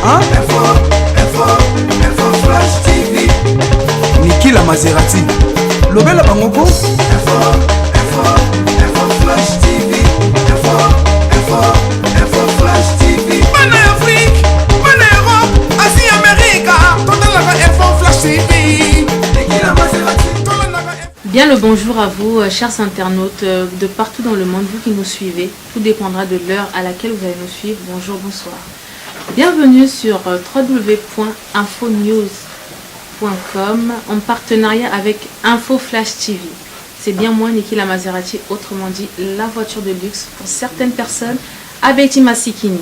Hein? Info Flash TV. Nikila Maserati. Lobela Bangoko. Info Flash TV. Info Flash TV. Mana Afrique, Mana Europe, Asie, Amérique. Total Info Flash TV. Nikila Maserati. Bien le bonjour à vous, chers internautes de partout dans le monde, vous qui nous suivez. Tout dépendra de l'heure à laquelle vous allez nous suivre. Bonjour, bonsoir. Bienvenue sur www.infonews.com en partenariat avec Info Flash TV. C'est bien moi, Nikila Maserati, autrement dit la voiture de luxe pour certaines personnes, avec Masikini.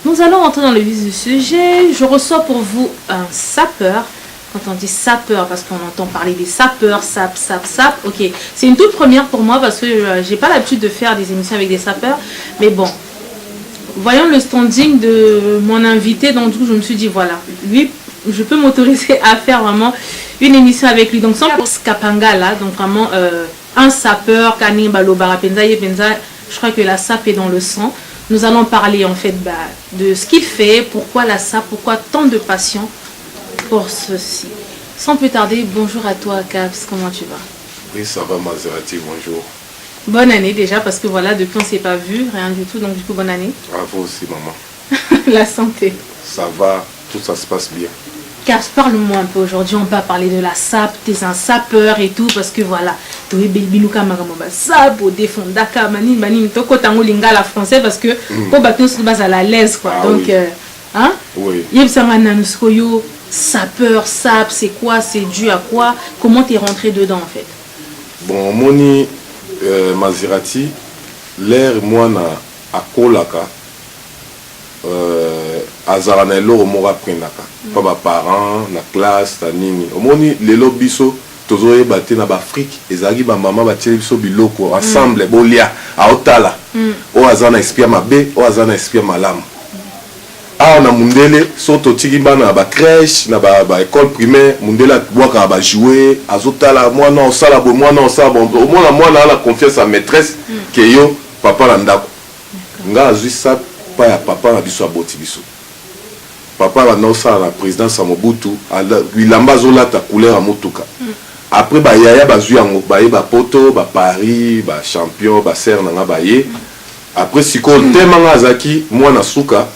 Nous allons entrer dans le vif du sujet. Je reçois pour vous un sapeur. Quand on dit sapeur, parce qu'on entend parler des sapeurs, sap, ok. C'est une toute première pour moi parce que j'ai pas l'habitude de faire des émissions avec des sapeurs. Mais bon, voyons le standing de mon invité, donc du coup je me suis dit voilà, lui, je peux m'autoriser à faire vraiment une émission avec lui. Donc sans Kapanga là, donc vraiment un sapeur, Kani Balobara Penza, je crois que la sap est dans le sang. Nous allons parler en fait de ce qu'il fait, pourquoi la sap, pourquoi tant de passion pour ceci. Sans plus tarder, bonjour à toi Caps, comment tu vas? Oui, ça va Maserati, bonjour. Bonne année déjà, parce que voilà, depuis on ne s'est pas vu, rien du tout, donc du coup bonne année. À vous aussi maman. La santé. Ça va, tout ça se passe bien. Caps, parle-moi un peu aujourd'hui, on va parler de la sap, tu es un sapeur et tout, parce que voilà, tu es biluka magamamba sap, au défendaka, manine, toko tango lingala français, parce que pour bateau se base à la l'aise quoi, donc oui. Hein? Oui. Sapeur, sap, c'est quoi? C'est dû à quoi? Comment tu es rentré dedans en fait? Bon, moni Maserati, l'air moi na akolaka azara na eloko moko aprendaka pa baparent na classe na nini omoni lelo biso tozoyeba te na baafrike ezalaki bamama batieli biso biloko ensemble bolia aotala oyo aza na esprit mabe oyo aza na esprit malamu. Ah, na mundele soto tiki bana ba crèche na ba école primaire mundele boaka ba jouer azotala mwana osala bo mwana osala bon mwana ala confiance à maîtresse que yo papa na ndako nga azui ça pa ya papa na biso aboti biso papa na osala la présidence à Mobutu bilamba zolata couleur à motuka après ba yaya bazui yango ba ye ba poto ba Paris ba champion ba ser na nga ba ye après siko tema nga azaki mwana suka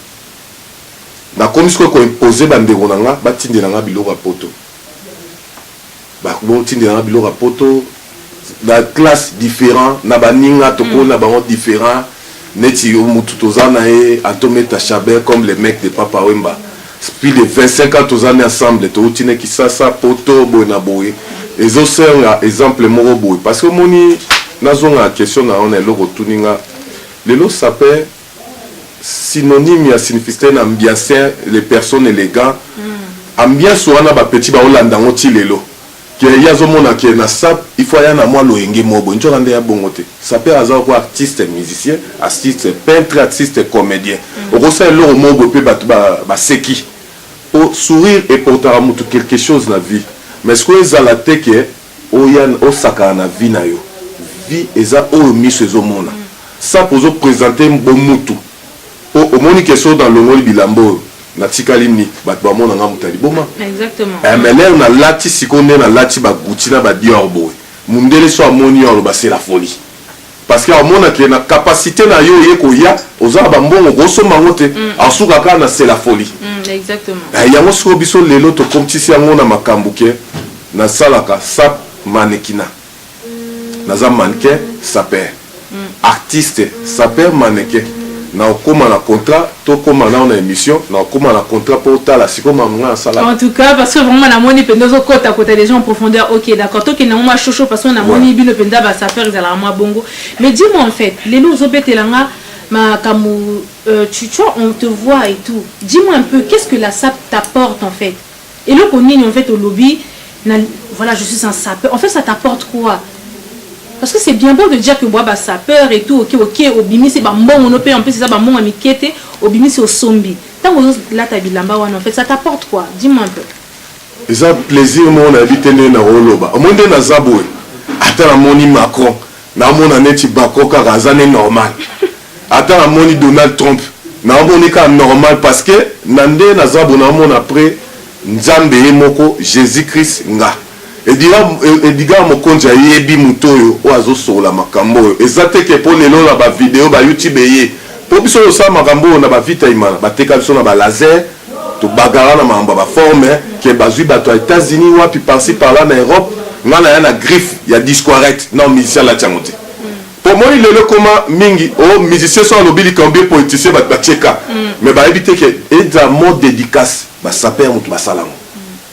na komisko ko imposer bandeko nanga batindela nga biloko poto ba ko tindela nga biloko poto na classe différent na baninga toko na bango différent neti mutu tozana e atometa chabert comme les mecs de Papa Wemba plus de 25 ans tozana ensemble to utine kisasa poto bona boye ezo serga exemple moko boye parce que moni nazonga question na on eloko tuninga lelo sapeur synonyme ya signifie na ambiance les personnes élégantes ambiance wana ba petit ba olanda ngoti lelo ke yazo mona ke na sap il faut ya na moi loenge mobo njoka nde ya bongote sapeur aza ko artiste musicien artiste peintre artiste comédien okosa loro mobo pe ba seki o sourire et porter à mutu quelque chose na vie mais ce que ezala te ke o yan o saka na vie na yo vie eza o miso ezomona ça pozo présenter bon mutu au moni question dans le monde bilambo na tikalini bat ba mona nga mutali boma exactement mais l'air na lati sikonde na lati ba gutina ba dior boy mundele so amoni yo ba c'est la folie parce que amona ke na capacité na yo yeko ya oza ba mbongo goso mangote asuka kana c'est la folie exactement yango so biso lelo to comptisi yango na makambuke na salaka sap manekina naza mannequin sapeur artiste sapeur mannequin na okoma na contrat to koma na on émission na okoma na contrat pour ta la sikoma nga sala en tout cas parce que vraiment na moni pendozo kota côté des gens en profondeur ok d'accord to ki na moi chocho parce que na moni bino penda ba ça faire ezala moi bongo mais dis-moi en fait les loups obetelanga ma kamu tu vois on te voit et tout dis-moi un peu qu'est-ce que la sap t'apporte en fait et le konini en fait au lobby voilà je suis un sapeur en fait ça t'apporte quoi? Parce que c'est bien beau de dire que moi, ça peur et tout, ok, au bimi c'est bon, on peut en plus c'est ça, bon, on mikete, au bimi c'est au zombie. Tant que là, tu as bilamba, en fait, ça t'apporte quoi? Dis-moi un peu. Et ça, plaisir, moi, on habite dans Roloba. Au monde de Zaboué, attends, la moni Macron, na mon année, tu bakoka, razane normal. Attends, la moni Donald Trump, naomonika normal parce que nande nazabo naomona après nzambe ye moko Jésus-Christ nga ediga mokonzi ayebi moto oyo oyo azosola makambo oyo eza te ke mpo lelo na bavideo ba YouTube ye mpo biso osala makambo oyo na bavita imana bateka biso na balaser tobagara na makambo ya baforme ke bazwi bato ya États-Unis wapi parci par là na Europe nga na ya na griffe ya disquarette na musicien lati yango te pour moi lelo koma mingi musicien so alobi likambo ye politicien bato batieka mais bayebi te ke eza mot dédicace basaper moto basala ngo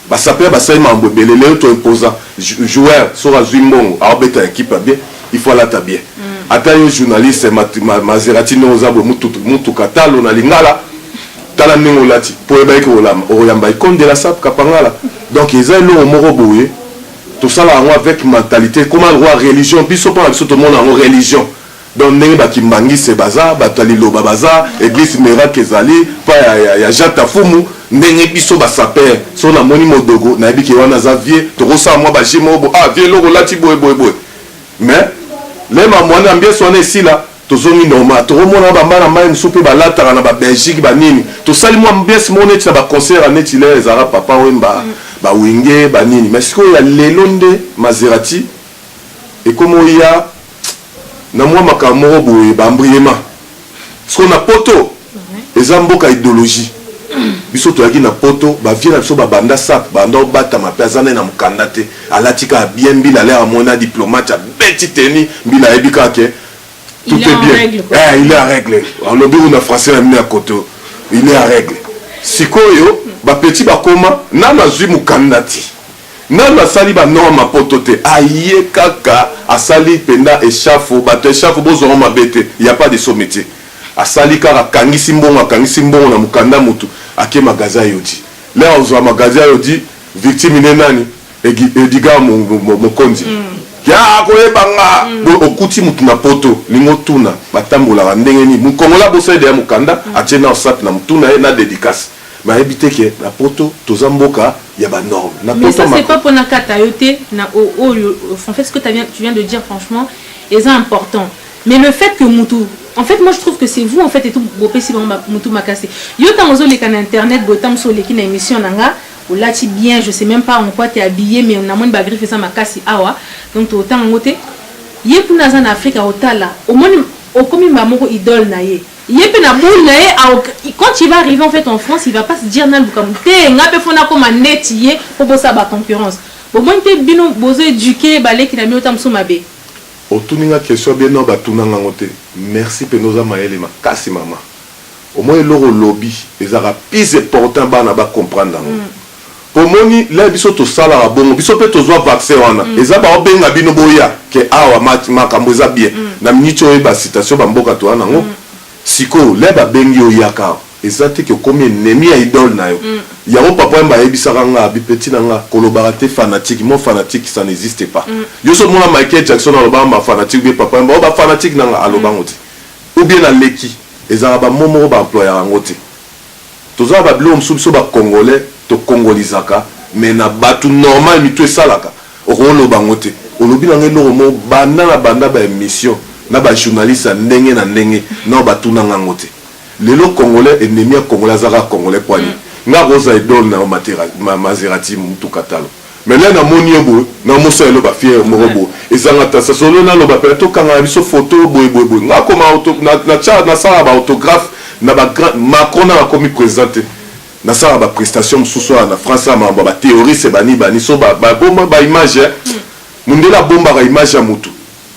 basaper basali mambo ebele lelo to imposa joueur so azwi mbongo aobeta équipe bien il faut alata bien ata yo journaliste Maserati no ozabo mutuka talo na lingala tala ndenge olati po oyeba ke oyamba ikondela sap kapangala donc eza eloko moko boye tosala yango avec mentalité comment roi religion biso mpo na biso tomona yango religion donc ndenge bakimbangise baza bato ya liloba baza église miracle ezali mpa ya Jean Tafumu ndenge biso basaper so namoni modogo nayebi ke wana aza vie tokosala mwa bagime obo vie eloko olati boyeboyeboye mais lema mwana ambiance wana esila tozongi normal tokomona bambana mai mosusu mpe balataka na babelgique banini tosali mwa ambiance moko neti na baconcert aneti lere ezalaka papa wemba bawenge banini mais sikoyo ya lelo nde Maserati ekomi oya na mwa makambo moko boye bambriema sikoyo na poto eza mboka idéologie biso toyaki na poto bavie na biso babanda sap banda obatama mpe aza nde na mokanda te alati kaka bien mbila ale amona diplomate abeti teni mbila ayebi kaka ke tout est bien il est à règle alobi kuna français na mine ya koto il est à règle sikoyo bapeti bakoma nano azwi mokanda te nano asali banorme poto te aye kaka asali mpenda eshafo bato eshafo bozwaka mabe te ya pas de sommetier asali kaka akangisi mbongo na mokanda motu ake magasin ayodi leo ozwa magasin ayodi victime ne nani ediga mokonzi ya koyebanga okuti mutu na poto lingo tuna batambolaka ndenge nini mokongola bosali ya mokanda atie na osapi na mutu na ye na dédicace bayebi te ke na poto toza mboka ya banorme mais ça c'est pas pour na kata yo te na en fait ce que tu viens de dire franchement est important mais le fait que mutu en fait moi je trouve que c'est vous en fait et tout bopé si mutu makase yo tangozo le kan internet botam so le kina émission nanga ou là tu bien je sais même pas en quoi tu es habillé mais on a moins de bagri fait ça makasi awa donc autant ngote yé pour na en Afrique à otala au moins au comme mamoko idole na yé yé na boule na yé quand il va arriver en fait en France il va pas se dire nan comme té ngape fona comme un net yé pour bosser ba concurrence au moins té bino bozo éduquer balé qui na mi otam so mabe otuninga question bien no batunanga ngote merci penoza maele makasi mama au moins le lobby les arabes plus important bana ba comprendre pour moni là biso to sala bongo biso pe to zwa vaccin wana eza ba obenga bino boya ke awa makambo eza bien na minute oyo ba citation ba mboka to wana ngo siko le ba bengi oyaka eza te ke komi ennemi ya idole na yo yango papa mba yebisaka nga bi petit na nga kolobaka te fanatique mon fanatique ça n'existe pas yo so mona Michael Jackson aloba ma fanatique bi papa mba ba fanatique na nga aloba ngoti ou bien na leki eza ba momo ba employé ngoti toza ba blo msubi so ba congolais to congolizaka mais na batu normal mitu esalaka okoloba ngote olobi na ngelo mo banda na banda ba émission na ba journaliste ndenge na ndenge na batu na ngote lelo congolais ennemi ya congolais azaka congolais poani nga rosa idole na Maserati mutu katalo mais là na moni ebo na mosa elo ba fier morobo ezanga tasa solo na lo ba pe to kanga biso photo boy nga koma auto na sala ba autographe na ba Macron na komi présenter na sala ba prestation mususu na France ma ba théorie c'est bani so ba bomba ba image mundela bomba ba image ya mutu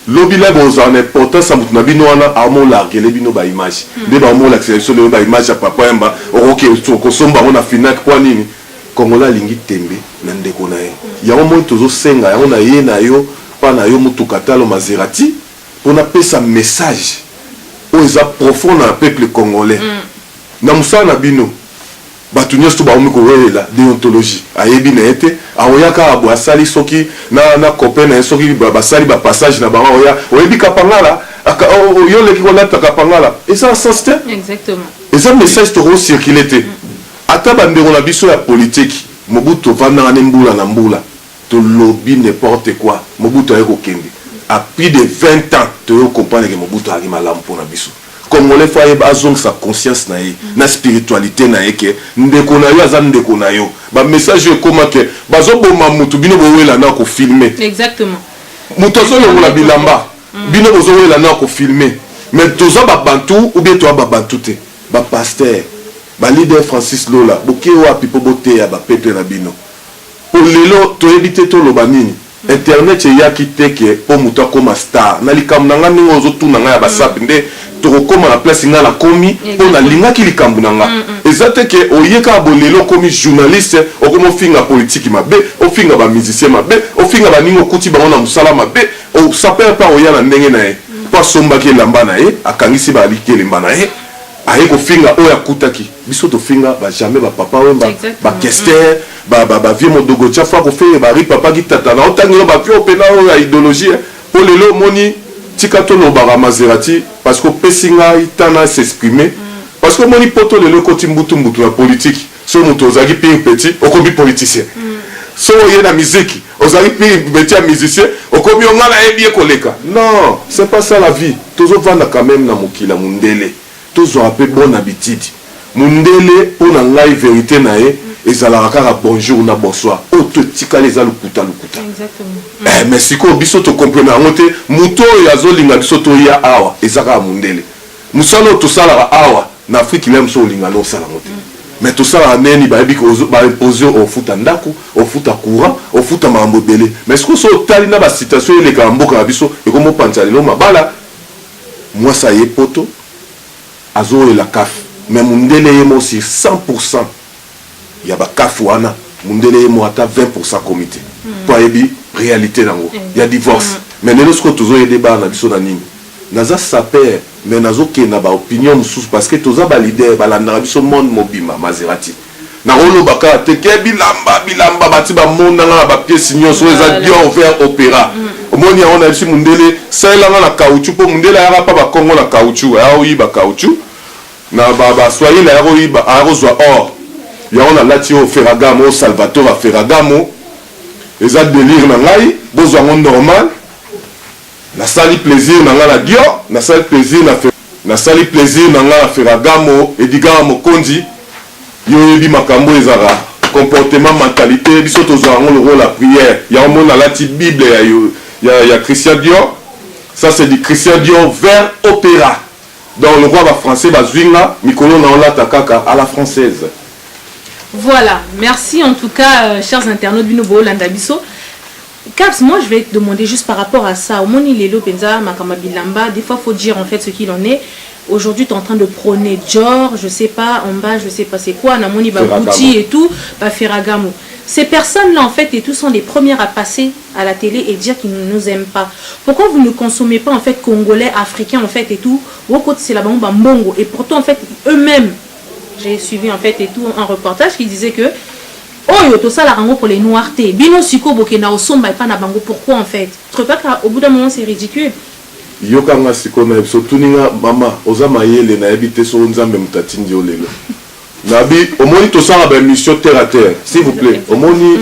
lobi la boza en importance à mutu na bino wana amo larguer les bino ba image de ba mo l'accession de ba image ya papa yamba OK ko somba on a final kwa nini kongola lingi tembe na ndeko na ye yango mo tozo senga yango na ye na yo pa na yo mutu katalo Maserati pour na pesa message o eza profond na peuple congolais na musana bino batu nyonso ba omiko wela déontologie ayebi na ete aoyaka abo asali soki na copain na soki basali ba passage na bango oya oyebi kapangala yo leki kolata kapangala et ça sens te exactement et ça message to circuler te ata bandeko na biso ya politique Mobutu vanda na mbula na mbula to lobby n'importe quoi Mobutu ayeko kende à plus de 20 ans to comprendre que Mobutu ari malamu pour na biso congolais faut azong sa conscience na ye na spiritualité na ye ke ndeko na yo aza ndeko na yo ba message ekoma ke bazoboma mutu bino bowela na ko filmer exactement mutu azolongola bilamba bino bozowela na ko filmer mais toza babantu ou bien toza babantu te bapasteur baleader Francis Lola boke wapi po boteya bapeple na bino po lelo toyebi te toloba nini internet eyaki te ke po mutu akoma star na likambo na nga ndenge ozotuna nga ya basapi nde tokokoma na place nga nakomi mpo nalingaki likambo na nga eza te ke oyeka bolelo okomi journaliste okomi ofinga politiki mabe ofinga bamusicien mabe ofinga baningi okuti bango na mosala mabe osapere mpa oya na ndenge na ye mpo asombaki elamba na ye akangisi baliki elemba na ye aye kofinga oyo akutaki biso tofinga bajamai bapapa wemba bakester bavie modogo tia fo akofeye bari papa kitata na otangelo bapio opena oyo ya idéologie mpo lelo omoni tika tolobaka Maserati parce que opesi ngai tana s'exprimer parce que omoni poto lelo ekoti mbutu na politiki so moto ozalaki pire petit okomi politicien so oye na miziki ozalaki pire petit ya musicien okomi onga nayebi ekoleka non c'est pas ça la vie tozovanda quand même na mokila mundele tozwa pe bonne habitude mundele mpo na ngai vérité na ye ezalaka kaka bonjour na bonsoir oyo totikala eza lukuta mais sikoyo biso tocomprene yango te moto oyo azolinga biso toya awa eza kaka mundele mosala oyo tosalaka awa na afrique ile moso olinga na osala yango te mais tosalaka neni bayebi baimpose ofuta ndako ofuta courant ofuta makambo ebele mais sikoyo so otali na basituation eleka ya mboka na biso ekomopanza lelo mabala mwasa ye poto azoyela kafe mais mundele ye mo sur 100% ya bakafu wana mundele ye mo ata 20% komite po ayebi réalité nango ya divorce mais lelo sikoyo tozoyede bana na biso na nini naza saper mais nazokenda baopinion mosusu parce que toza balider balandaka biso monde mobima Maserati nakolobaka te ke bilamba bati bamondanga na bapiesi nyonso eza dior vers opéra omoni yango na biso mundele salelanga na caoutchouc mpo mundele ayaka mpa bakongo na caoutchouc aya koyiba caoutchouc na baswahili aya koyiba aya kozwa or yango nalati oyo Ferragamo oyo Salvatore ya Ferragamo eza délire na ngai bozwa yango normal nasali plaisir na ngai na dior nasali plaisir na ngai na Ferragamo Edgar Mokonzi yo oyebi makambo ezaka comportement mentalité biso tozwa yango le rôle la prière yango mona nalati bible ya Christian Dior ça c'est du Christian Dior vers opéra donc le roi français bazwinga mikolo na olata kaka à la française. Voilà, merci en tout cas, chers internautes du Nouveau Landabiso. Caps, moi je vais te demander juste par rapport à ça. Au Moni Lelo Penza, Makama Bilamba, des fois il faut dire en fait ce qu'il en est. Aujourd'hui, tu es en train de prôner Dior, je sais pas, en bas, je sais pas c'est quoi, Namoni Babouti et tout, Ferragamo. Ces personnes-là, en fait, et tout sont les premières à passer à la télé et dire qu'ils ne nous aiment pas. Pourquoi vous ne consommez pas, en fait, congolais, africains, en fait, et tout, c'est la bamba mbongo. Et pourtant, en fait, eux-mêmes, j'ai suivi, en fait, et tout, un reportage qui disait que oh, yo, tout ça, la rango pour les noiretés. Bino, siko, bokena, osomba, et pas na bango. Pourquoi, en fait? Je trouve pas qu'au bout d'un moment, c'est ridicule. Yokanga siko na ebiso tuninga mama oza mayele na ebite so nzambe mutatindi olelo nabi omoni tosala ba émission terre à terre s'il vous plaît omoni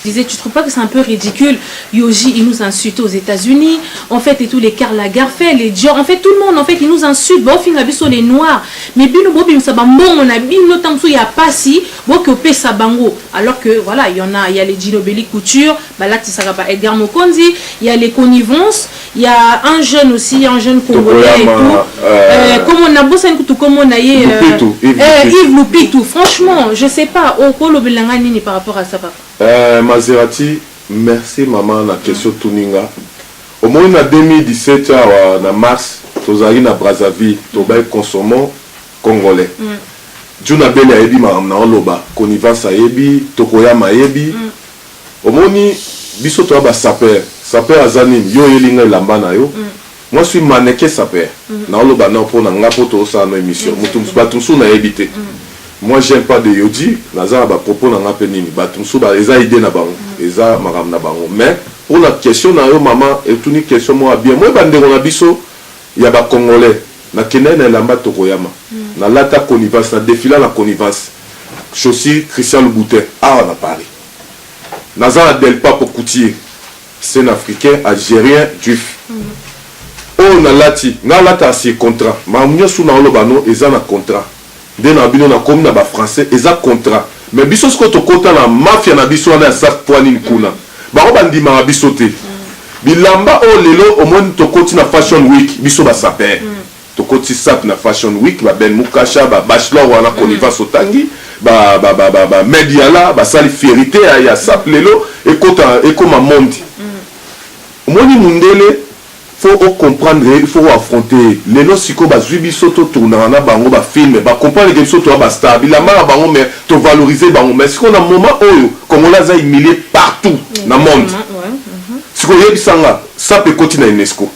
disais, tu trouves pas que c'est un peu ridicule? Yoji, il nous insulte aux États-Unis, en fait, et tous les Karl Lagerfeld, les Dior, en fait, tout le monde, en fait, il nous insulte. Bon, fin la sur les noirs. Mais bino bobim sabambo, on a bino tamsou, il y a pas si, bon, que pe sabango. Alors que, voilà, il y a les Ginobili Couture, bah là, tu sais pas, Edgar Mokonzi, il y a les connivences, il y a un jeune aussi, un jeune Congolais et tout. Comme on a bossé un coup, comme on a Yves Loupitou. Franchement, je sais pas, au Kolo Belangani par rapport à ça, papa. Maserati, merci maman la question tuninga. Au moins en 2017 na mars, tozali na Brazzaville, tobay consommons congolais. Juna bele ayebi na oloba, connivence ayebi, tokoya mayebi. Au moins biso to ba saper azani yo yelinga lamba na yo. Moi je suis mannequin saper. Na oloba na po na ngapo to sa na émission. Mutumsu batumsu na yebite. Moi j'aime pas de yodi, naza ba propos na ngape nini, batumsu ba eza idée na bango, eza maram na bango. Mais pour la question na yo maman, et tout ni question moi bien. Moi bandeko na biso ya ba congolais, na kene na lamba tokoyama. Na lata connivence, na défila la connivence. Chaussure Christian Louboutin, na Paris. Naza na Delpa pour Coutier, c'est un africain, algérien, juif. oh na lati na lata si contrat ma nyosu na oloba no eza na contrat de na bino na comme na ba français eza contrat mais biso ce que to kota na mafia na biso na sa poani nkuna ba ko bandima biso te bilamba o lelo au moins to koti na fashion week biso ba saper to koti sap na fashion week ba ben mukasha ba bachelor wana koniva sotangi ba media la ba sali fierté ya sap lelo ekoma monde moni mundele faut comprendre il faut affronter lelo siko ba zwi biso to tourna na bango ba film ba comprendre que biso to ba star bilamba na bango mais to valoriser bango mais siko na moment oyo comme on a humilié partout na monde siko yebisanga sap ekoti na UNESCO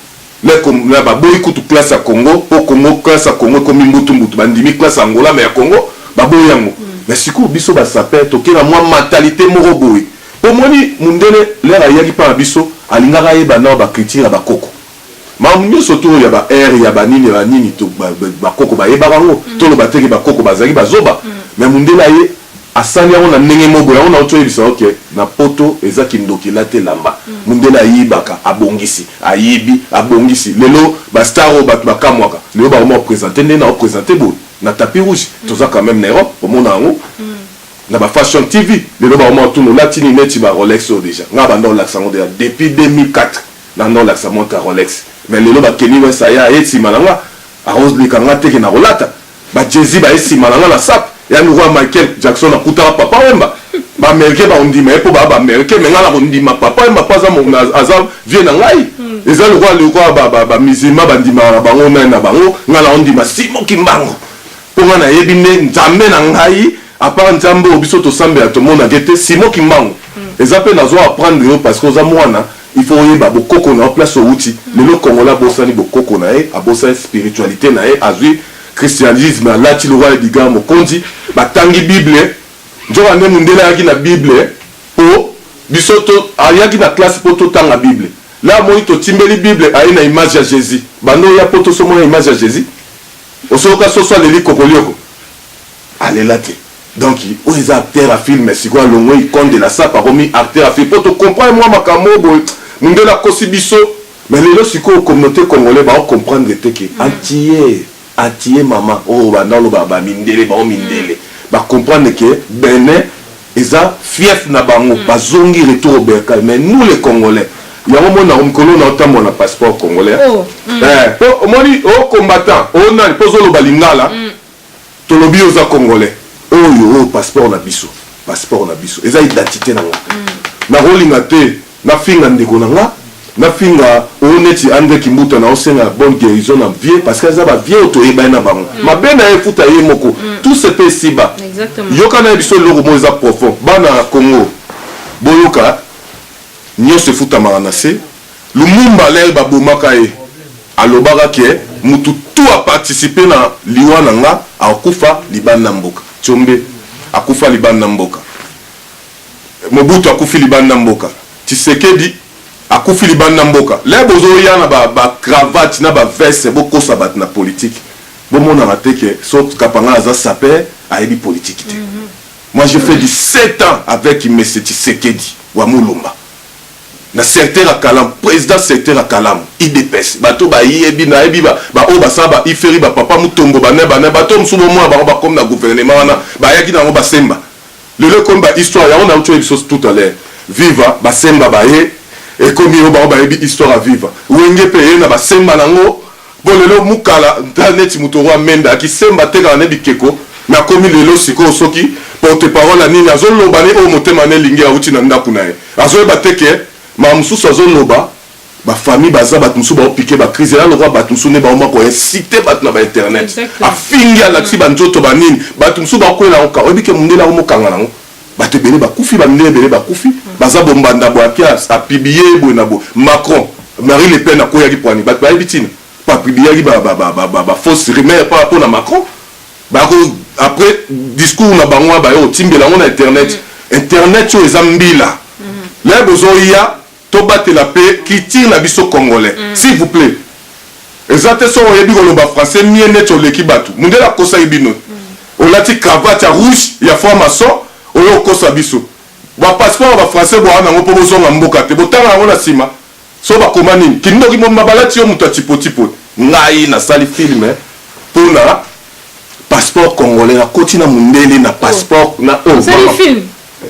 mais comme na ba boyi kutu classe à Congo au Congo classe à Congo comme mbutu bandimi classe Angola mais à Congo ba boyi yango mais siko biso ba sapé to kena moi mentalité moko boyi pour moni mundele l'air ayaki pa biso alingaka yeba na ba critique ba koko mamunyo surtout ya ba air ya ba nini to ba koko ba yeba bango to lo bateki ba koko bazaki bazoba mais mundele aye asali yango na ndenge moko yango na oto yebisa OK na poto ezaki ndokila te lamba mundele ayibaka abongisi ayibi abongisi lelo ba star o bat bakamwaka lelo ba mo présenter ndena o présenter bo na tapis rouge toza quand même na Europe au monde yango na ba fashion TV lelo ba mo tuno latini neti ba Rolex déjà nga ba ndo laksango depuis 2004 na ndo laksango ka Rolex mais lelo ba keni we saya eti malanga a rose le kanga teke na rolata ba Jay-Z ba esi malanga na sap ya nuwa Michael Jackson na kuta papa wemba ba americain ba ondima epo ba americain mais nga na ondima papa wemba paza mo azam vie na ngai eza le roi ba mizima ba ndima bango na bango nga na ondima Simon Kimbangu ponga na yebine nzambe na ngai à part nzambe obiso to sambe ya to mona gete Simon Kimbangu ezape nazo apprendre parce que za mwana il faut yeba bokoko na place outi lelo kongola bosani bokoko na e abosa spiritualité na e azui christianisme la ti le roi diga mokonzi batangi bible njoka nde mundela yaki na bible po bisoto ayaki na classe po to tanga bible là moi to timbeli bible ayi na image ya Jésus bando ya poto so mo image ya Jésus osoka so so leli kokolioko alela te donc o les acteurs à film c'est quoi le mot icône de la sa paromi acteur à film pour te comprendre moi makambo mundela kosibiso mais lelo siko communauté congolais ba comprendre te que entier maman oh ba ndalo ba mindele ba mindele ba comprendre que Benin eza fief na bango ba zongi retour au Berkane mais nous les Congolais yango mona omkolo na otambo na passeport congolais po moni o combattant o na pozolo balingala tolobi oza congolais oyo passeport na biso eza identité na nga na rolinga te na finga ndeko na nga na finga oneti André Kimbuta na osenga bonne guérison na vie parce que ça va vie auto eba na bango mabena efuta ye moko tout se peut si bas exactement yoka na biso loko mo eza profond bana Congo boyoka nyo se futa marana se Lumumba l'air babomaka e alobaka ke mutu tout a participé na liwa na nga akufa libanda mboka Tshombe akufa libanda mboka Mobutu akufi libanda mboka Tshisekedi akufi libanda mboka le bozo ya na ba cravate na ba veste bokosa bat na politique bomona mateke so kapanga aza saper ayebi politique te moi j'ai fait 17 ans avec M. Tshisekedi wa Mulumba na secteur à Kalam président secteur à Kalam IDPS bato ba yebi na yebi ba o ba saba iferi ba papa mutombo ba ne bato msubo mo ba comme na gouvernement na ba yaki na ba semba le comme ba histoire ya on a autre chose tout à l'heure viva ba semba ba ye et comme yo ba yebi histoire à vivre wenge pe na ba semba nango bolelo mukala internet mutoro menda ki semba te ka na bikeko na komi lelo siko soki porte parole à nini azoloba ne o motema ne lingi ya uti na ndaku na ye azoyeba te ke ma mususu azoloba ba famille baza bat musu ba piquer ba crise là le roi bat musu ne ba ma ko inciter bat na ba internet afingi ala ki ba nzoto ba nini bat musu ba ko la oka obike mundela o mokanga nango bat ebele ba kufi ba ndele ebele ba kufi baza bombanda bo akia a publier bo na bo Macron Marie Le Pen akoya ki poani bat ba bitina pas publier ki ba fausse rumeur par rapport à Macron ba après discours na bango ba yo timbela ngona internet yo ezambila là bozoya to battre la paix qui tire la biso congolais s'il vous plaît exactement so yebi ko loba français miene to leki batu mundela kosa ibino olati cravate rouge ya formation oyo kosa biso ba passeport ba français bo ana ngopo bozonga mboka te botanga ngona sima so bakoma nini kindoki mo mabalati yo moto ya tipo ngai nasali film mpona passeport congolais nakoti na mundele na passeport na osali film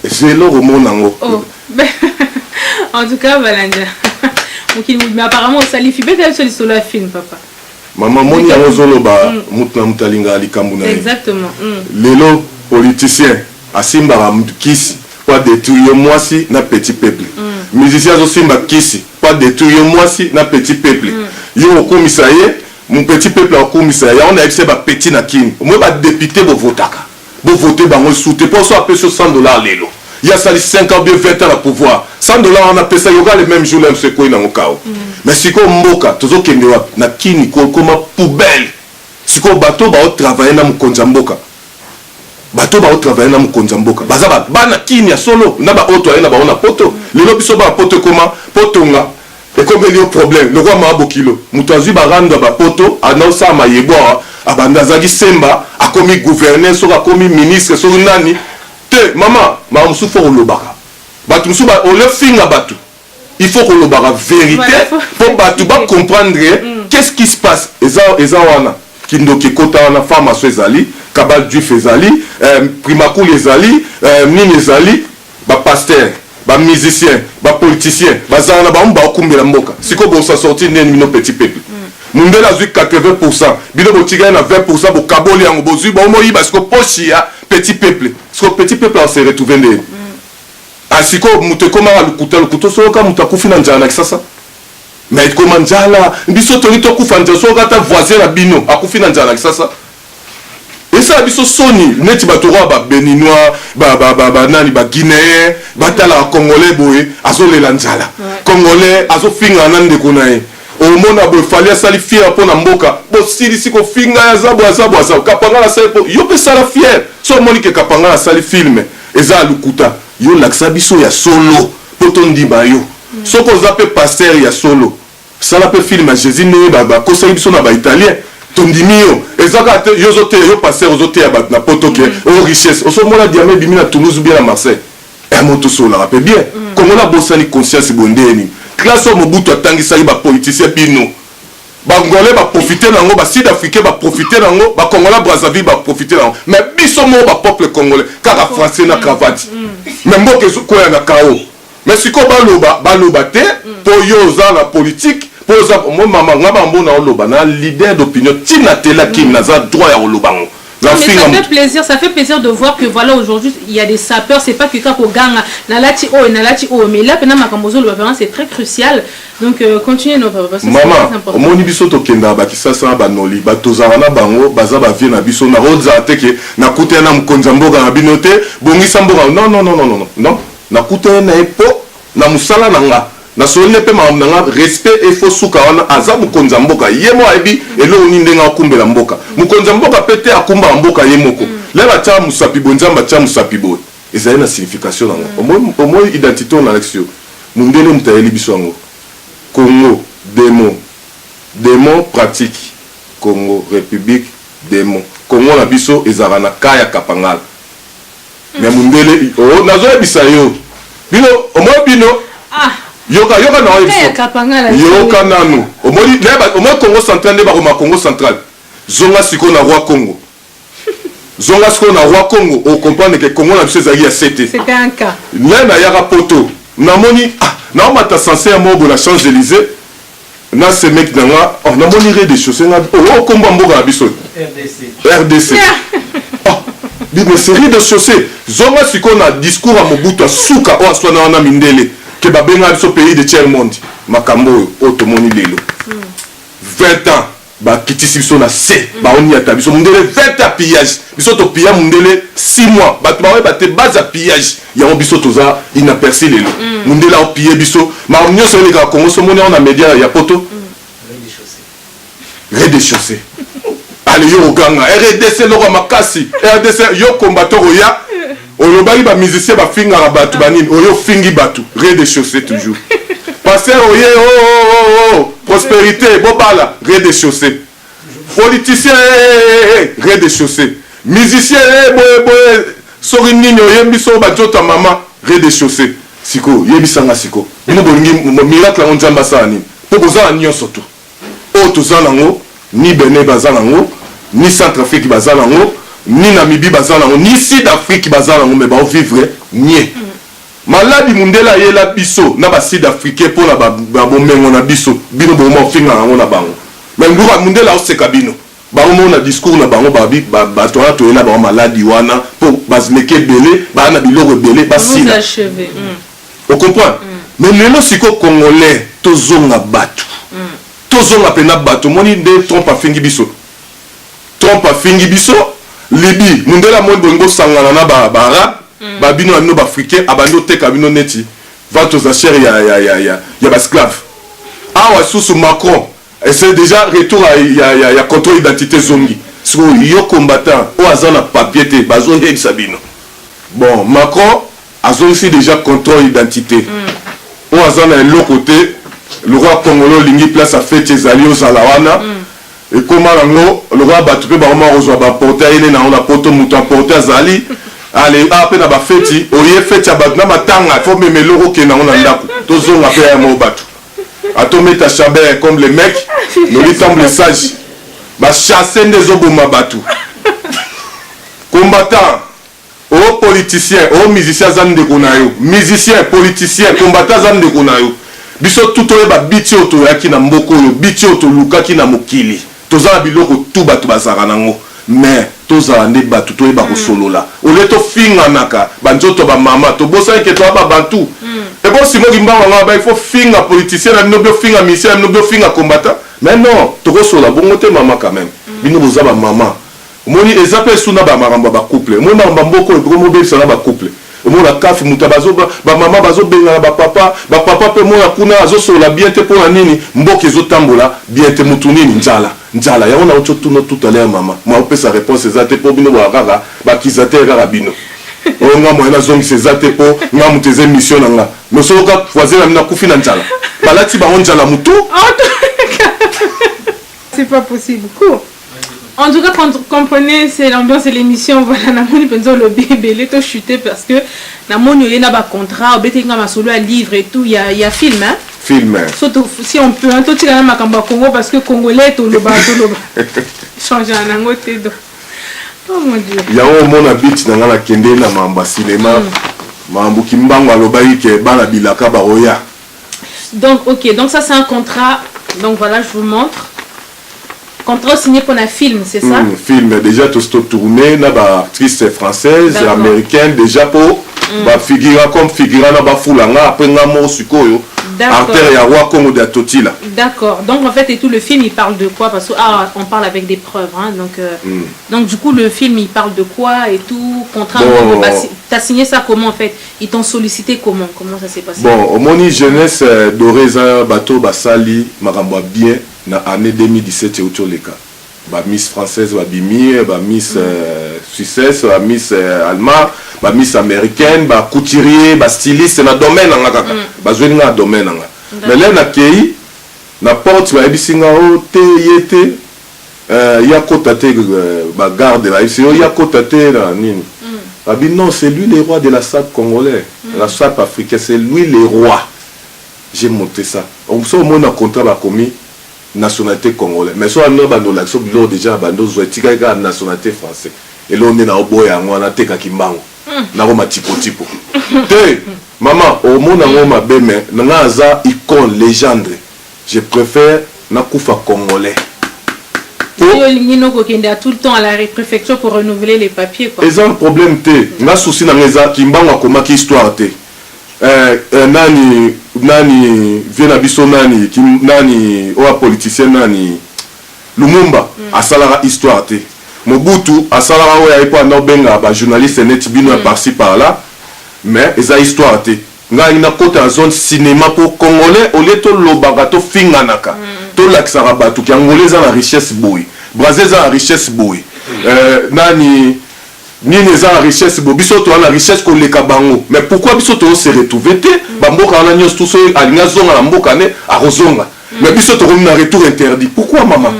zelo komona yango en tout cas Balanja mais apparemment osali film bete biso lisolo ya film papa mama moni yango ozoloba mutu na mutu alingaka likambo na ye exactement lelo politicien asimbaka kisi po adétruire mwasi na petit peuple musicien azosimba kisi po adétruire mwasi na petit peuple yo okumisa ye mon petit peuple akumisa ye yango nayebisa bapetit na kini omoi badepute bovotaka bovote bango sute mpo so apesi $100 lelo il y a sali 5 ans bien 20 ans à pouvoir $100 on a payé yoga le même jour là monsieur quoi na ngokao mais siko mboka tozo kende wapi na kini ko koma poubelle siko bato ba travailler na mukonza mboka bato ba travailler na mukonza mboka baza ba bana kini ya solo na ba auto na ba ona poto lelo biso ba poto koma potonga et comme il y a problème le roi mabo kilo mutazi ba randa ba poto anonsa mayeboa abanda zaki semba akomi gouverneur so akomi ministre so nani te mama musu faut olobaka batu musu ba ole finga batu il faut kolobaka vérité pour batu ba comprendre qu'est-ce qui se passe eza wana kindoki kota wana pharmacie ezali kabal juif ezali primakul ezali nini ezali ba pasteur ba musicien ba politicien bazana na ba okumbela mboka siko bo sa sortir neni mino petit peuple mundele azui 80% bino botiga na 20% bo kaboli yango bozui ba omoyi parce que pochi ya petit peuple parce que petit peuple on se retrouver ndé asiko muto koma lukuta soka muto akufi na njala kisasa mais koma njala biso toni to kufa njala soka ta voisin na bino akufi na njala kisasa esa biso soni neti batoro ba béninois ba nani ba guinéen batala congolais boye azolela njala congolais azofinga na ndeko nae omona bo fali asali fier pona mboka bo sili siko finga ya zabo kapanga la sali yo pe sala fier so moni ke kapanga la sali film eza lukuta yo laksa biso ya solo poto ndima yo soko za pe pasteur ya solo sala pe film ya Jésus ne ba kosa biso na ba italien tondimio ezaka te yo zote yo pasteur zote ya bat na poto ke o richesse o so mona diamé bimi na Toulouse bien à Marseille et moto solo rappelle bien comment la bosani conscience bondeni classe Mobutu atangisaki ba politicien bino bangolais ba profiter nango ba sud africain ba profiter nango ba congolais Brazzaville ba profiter nango mais biso mo ba peuple congolais kaka français na cravate mais mboke ko ya na kao mais siko baloba te po yo za la politique po za mo mama ngaba mbona oloba na leader d'opinion tina tela kim na za droit ya olobango. Mais ça fait plaisir de voir que voilà aujourd'hui il y a des sapeurs, c'est pas que kako ganga nalati mais là pendant makambozo le vraiment c'est très crucial donc continuez nos parce que maman omoni biso to kenda ba kisasa ba noli ba tozana na bango baza ba vie na biso na roza teke na kuta na mkonza mboga na binote bongisa mboga non na kuta na epo na musala nanga na solne pe ma nanga respect et faut suka wana aza mukonza mboka yemo aibi elo ni ndenga akumbela mboka mukonza mboka pete akumba mboka yemoko leba cha musapi bonzamba cha musapi bo ezali na signification nanga omo identité on alexio mundele mutayeli biswango Congo démon pratique Congo République démon Congo na biso ezara na kaya kapangala mais mundele o nazo ebisa yo bino omo bino yoka na yoka nanu omoni Congo central ne ba Congo central zonga siko na roi Congo o comprendre que Congo na biso ezali ya c'était un cas na yaka poto namoni na mata censé ya mobo la Champs-Élysées na ce mec nanga namoni rez-de-chaussée na komba mboka na biso RDC mais c'est rez-de-chaussée zonga siko na discours à Mobutu suka o aswana wana mindele que babenga biso pays de tiers monde makambo otomoni lelo 20 ans ba kitisi biso na C ba oni ata biso mundele 20 ans pillage biso to pilla mundele 6 mois ba te base pillage ya biso toza inaperçu lelo mundele o piller biso ma nyonso le ka Congo so moni na média ya poto rez-de-chaussée allez yo ganga RDC loko makasi RDC yo combattant ya olobali ba musicien ba finga na batu banini oyo fingi batu rez-de-chaussée toujours passer oye prospérité bobala rez-de-chaussée politicien rez-de-chaussée musicien boy sori nini oyembi so ba jota mama rez-de-chaussée siko yebisanga siko bino bolingi miracle yango nzambe asala nini mpo kozala nyonso tu oyo toza nango ni Benin baza nango ni Centrafrique baza nango ni Namibie baza nango ni Sud Afrique baza nango me baovivre nie maladi mundela yela biso na ba Sud Africain mpona bomengo na biso bino boma ofinga yango na bango me nguka mundela oseka bino bango na discours na bango bato wana toyela bango maladi wana mpo bazimeke ebele baa na biloko ebele basila o comprendre mais lelo siko congolais tozonga bato tozonga pena bato moni nde Trump afingi biso Libye mundela moi bolingo sangana na baarabe babino na bino baafricain abandi oteka bino neti vente aux enchères ya basclave awa susu Macron et c'est déjà retour à contrôle d'identité zongi siko yo combattant o aza na papier te bazoyebisa bino bon Macron azongisi déjà contrôle d'identité o aza na eloko te le roi congolais olingi place à fête ezali ozala wana ekoma nango le roi bato mpe bango ozwa baporte ayele nango na poto moto aporte azali ale ape na bafeti oye feti ya bato na matanga fo meme eloko okende nango na ndako tozonga mpe ya mo bato atometa chabert comme les mecs nolitambo le sage bachasse nde ezoboma bato combattant o politicien o musicien aza ndeko na yo musicien politicien combattant aza ndeko na yo biso tout oyeba biti oyo toyaki na mboka oyo biti oyo tolukaki na mokili tozala biloko tu bato bazala nango mais tozala nde bato toyeba kosolola olie tofinganaka banzoto bamama tobosani ke toya babantu ebo simoki mbango ngaba il faut finga politicien na bino biofinga musicien na bino biofinga combattant mais non tokosolola bongo te mama quand même bino boza bamama omoni eza mpe esu na bamakambo ya bacouple omoni makambo ya mboka oyo poko mobebisa na bacouple omona kafi muta bamama bazobengana bapapa mpe mona kuna azosolola bien te mpona nini mboka ezotambola bien te mutu nini njala yango na otyo tuna tout à l'heure mama mwa opesa réponse eza te mpo bino boya kaka bakiza te kaka bino oyo nga moye nazongisa eza te mpo nga mutu eza émission na nga nosoloka voisin na bino akufi na njala balati bango njala mutu c'est pas possible cool. En tout cas, quand vous comprenez, c'est l'ambiance de l'émission. Voilà, namoni penzo le bébé, les to chuté parce que namoni y a un contrat, obété comme un solo à livre et tout, il y a film, hein. Film. Surtout si on peut, un tout petit même à Congo parce que congolais tout le bas. Changer un angle de. Oh mon Dieu. Il y a un monde habite dans la kende na mamba cinéma, mambu kimbango alobai ke bana bilaka baroya. Donc ok, donc ça c'est un contrat. Donc voilà, je vous montre. Contrat signé pour un film, c'est ça? Film, déjà tout tourné, na ba actrice française, américaine, déjà pour ba figura comme figura na ba fulanga après nga mo sukoyo. Artère ya roi Congo de Totila. D'accord. Donc en fait et tout le film il parle de quoi? Parce que on parle avec des preuves hein. Donc du coup le film il parle de quoi et tout contrat t'as signé ça comment en fait? Ils t'ont sollicité comment? Comment ça s'est passé? Bon, au moni jeunesse d'Oreza bateau basali makambo bien na année 2017 au Tcholeka. Ba Miss française ba bimi, ba Miss Suissesse, ba Miss allemand, ba Miss américaine, ba couturier, ba styliste na domaine nga kaka. Ba zweni na domaine nga. Mais là na kei na porte ba ebisinga o te yete ya kotate ba garde la ici ya kotate na nini. Ba bi non, c'est lui le roi de la sape congolais, la sape africaine, c'est lui le roi. J'ai monté ça. On se mon contrat ba commis nationalité congolaise mais soit no bando l'action bilo déjà bando zoetika ka nationalité français et là on est na oboya ngwana teka kimbango na ko matiko tipo te maman au monde ngoma beme nga za icône légende je préfère na kufa congolais yo lingino ko kende tout le temps à la préfecture pour renouveler les papiers quoi ils ont un problème te na souci na ngeza kimbango akoma ki histoire te nani viena biso nani oa politicien nani Lumumba asalara histoire te Mobutu asalara oya epo na benga ba journaliste net bino par-ci par-là mais eza histoire te nga ina kota en zone cinéma pour congolais au lieu to lobanga to finganaka to laksara batu ki angolais za la richesse boy brazil za la richesse boy nani nini eza la richesse bo biso to la richesse ko leka bango mais pourquoi biso to se retrouver te ba mboka na nyos tout so alinga zonga na mboka ne a rozonga mais biso to na retour interdit pourquoi maman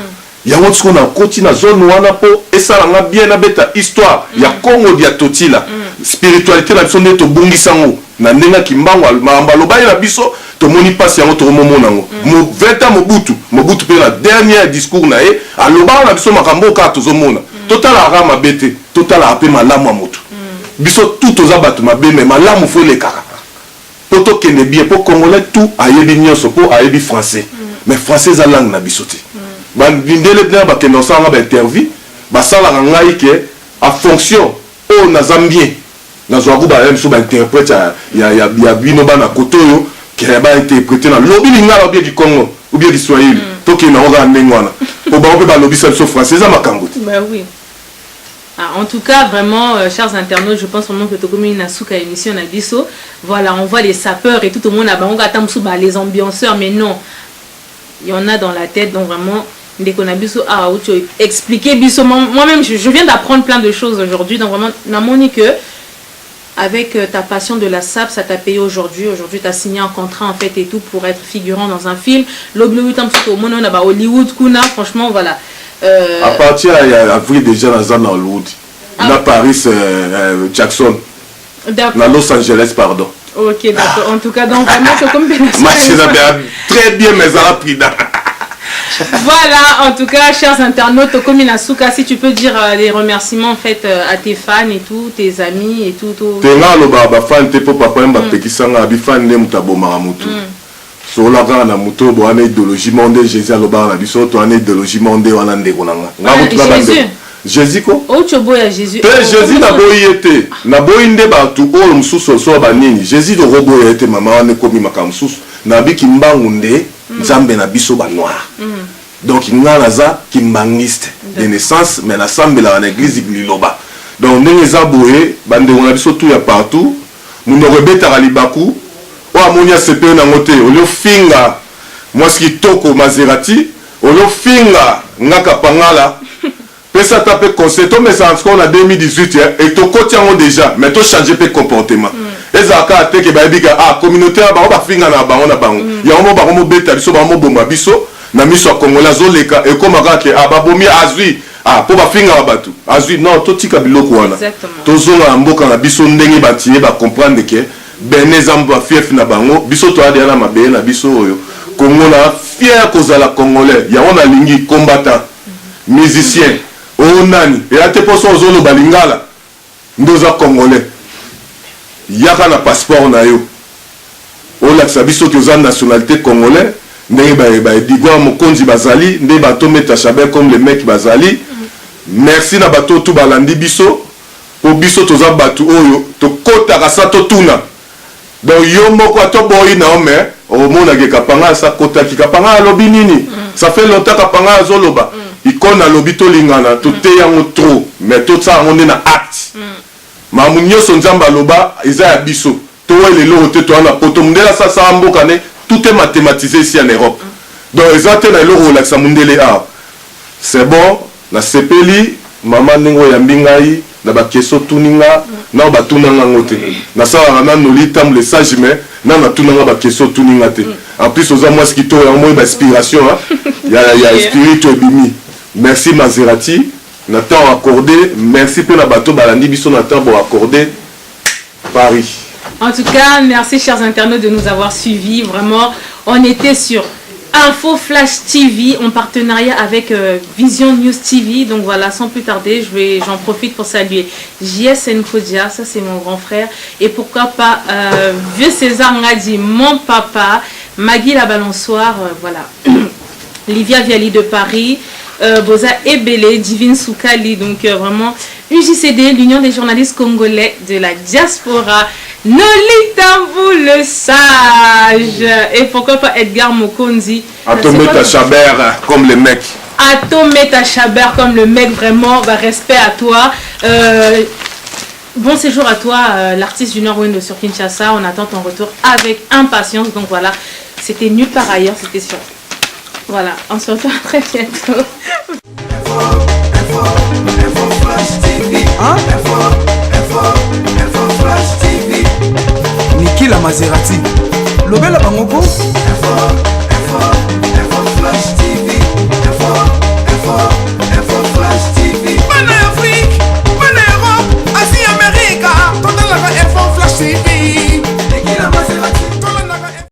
ya wotso ko na koti na zone wana po esala nga bien na beta histoire ya Congo dia Totila spiritualité na biso nde tobungisa yango na ndenge kimbango makambo alobai na biso tomoni pasi yango tokomomona yango 20 ans mobutu mpe na dernier discours na ye alobaka na biso makambo kaka tozomona totalaka mabe te totalaka mpe malamu ya motu biso tu toza bato mabe me malamu fo elekaka po tokende bien po congolais tout ayebi nyonso po ayebi français mais français eza langue na biso te bandindele tena bakende osalanga bainterview basalaka ngai ke a fonction oyo naza bien nazwaka baya biso bainterprète ya bino bana koto oyo ke bainterprété na lobi lingala ou bien du Congo ou bien du Swahili tokende yango kaka ndenge wana po bango mpe balobisa biso français eza makambo te. Oui. En tout cas, vraiment, chers internautes, je pense vraiment que Tokomi Nasuka émission à Bisso. Voilà, on voit les sapeurs et tout le monde a les ambianceurs, mais non. Il y en a dans la tête, donc vraiment, dès qu'on a Bisso, expliquer Bisso. Moi-même, je viens d'apprendre plein de choses aujourd'hui, donc vraiment, Namoni que avec ta passion de la SAP, ça t'a payé aujourd'hui. Aujourd'hui, tu as signé un contrat en fait et tout pour être figurant dans un film. Hollywood, Kuna, franchement, voilà. À partir d'avril déjà dans Hollywood, dans Paris, Jackson, dans Los Angeles, pardon. Ok, d'accord. En tout cas, donc vraiment, c'est comme très bien, mais ça a pris. Voilà, en tout cas, chers internautes, Tokomi Nasuka, si tu peux dire des remerciements en fait à tes fans et tout, tes amis et tout. T'es là, le fan, t'es pas papa, t'es sanga, fan, t'es mutabo maramutu. So la grande muto, bo ane idéologie monde, Jésus a le bar na biso, to ane idéologie monde, wana ndekonanga. Jésus quoi? Oh, tu bois Jésus. Jésus n'a boy été, n'a boy nde ba tu o msusu so ba nini. Jésus de robo été maman ane komi makamsusu. Na bi kimbangu nde, nzambe na biso ba noir. Donc il n'a za kimbangiste de naissance, mais l'assemblée la l'église liloba. Donc ndenge za boye, bande on a biso tout ya partout. Mundo rebeta alibaku. Amonia sepe na ngote olio finga mwaski toko Maserati olio finga ngaka pangala pesa tape concept mais ça en 2018 et to kotiango déjà mais to changer pe comportement ezaka te ke baibika communauté ba finga na bango ya mo ba mo beta biso ba mo bomba biso na miso congolais zoleka e koma kake babomi azwi po ba finga batu azwi non to tika biloko wana to zonga mboka na biso ndenge batie ba comprendre que Benezamba fief na bango biso to adiana mabe na biso oyo Congo na fier kozala congolais ya wana lingi combattant musicien onani et ate poso ozolo balingala ndoza congolais yaka na passeport na yo ola sabiso to za nationalité congolais ndenge ba digwa mokonzi bazali nde bato meta chabert comme les mecs bazali merci na bato tout balandi biso po biso to za batu oyo to kota kasa to tuna. Donc yo moko to boyi na ome o mona ke kapanga sa kota ki kapanga lobi nini ça fait longtemps kapanga zoloba ikona lobi to lingana to te yango trop mais to ça on est na acte ma munyo so nzamba loba eza ya biso to wele lo te to na poto mundela sa mboka ne tout est mathématisé ici en Europe donc ezate na lo relaxa mundele c'est bon na sepeli mama ningo ya mbingai na ba keso tuninga na ba tunanga ngote na sala na noli tam le sage mais na tunanga ba keso tuninga te en plus aux moi ce qui to ya moi ba inspiration ya spirituel bimi merci Maserati na temps accordé merci pour la bateau balandi biso na temps pour accorder Paris. En tout cas, merci chers internautes de nous avoir suivis. Vraiment, on était sur Info Flash TV en partenariat avec Vision News TV. Donc voilà, sans plus tarder, j'en profite pour saluer JSN Kodia, ça c'est mon grand frère. Et pourquoi pas Vieux César Ngadi, mon papa, Maggie la Balançoire, voilà. Livia Viali de Paris, Boza Ebele, Divine Soukali, donc vraiment UJCD, l'Union des journalistes congolais de la diaspora, Nolitambu le sage, et pourquoi pas Edgar Mokonzi. Atometa Chabert comme le mec. Atometa Chabert comme le mec, vraiment, bah, respect à toi. Bon séjour à toi, l'artiste du Nord-Ouest sur Kinshasa. On attend ton retour avec impatience. Donc voilà, c'était nulle part ailleurs, c'était sûr. Voilà, on se retrouve très bientôt. Niki la Maserati, Lobela Bangoko.